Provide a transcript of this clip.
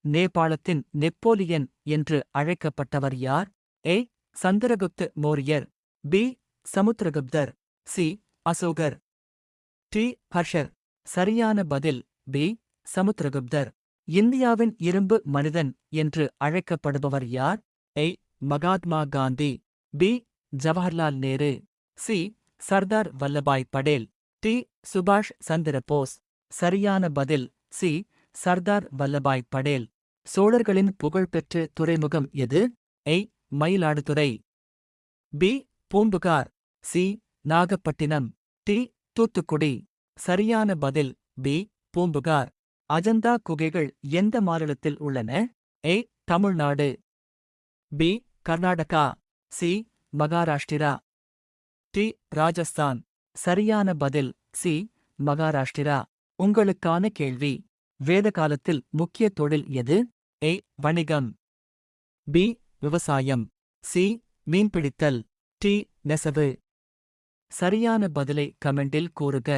நேபாளத்தின் நெப்போலியன் என்று அழைக்கப்பட்டவர் யார்? ஏ. சந்திரகுப்த மோரியர். பி. சமுத்திரகுப்தர். சி. அசோகர். டி. ஹர்ஷர். சரியான பதில் பி. சமுத்திரகுப்தர். இந்தியாவின் இரும்பு மனிதன் என்று அழைக்கப்படுபவர் யார்? A. Mahatma Gandhi. B. Jawaharlal Nehru. C. Sardar Vallabhbhai Patel. D. சுபாஷ் சந்திர போஸ். சரியான பதில் சி. சர்தார் வல்லபாய் படேல். சோழர்களின் புகழ்பெற்ற துறைமுகம் எது? A. Mayiladuthurai. B. Poompuhar. C. Nagapattinam. D. Thoothukudi. சரியான பதில் பி. பூம்புகார். அஜந்தா குகைகள் எந்த மாநிலத்தில் உள்ளன? A. Tamil Nadu. B. Karnataka. C. Maharashtra. D. Rajasthan. சரியான பதில் சி. மகாராஷ்டிரா. உங்களுக்கான கேள்வி. வேத காலத்தில் முக்கிய தொழில் எது? ஏ. வணிகம். பி. விவசாயம். சி. மீன்பிடித்தல். டி. நெசவு. சரியான பதிலை கமெண்டில் கூறுக.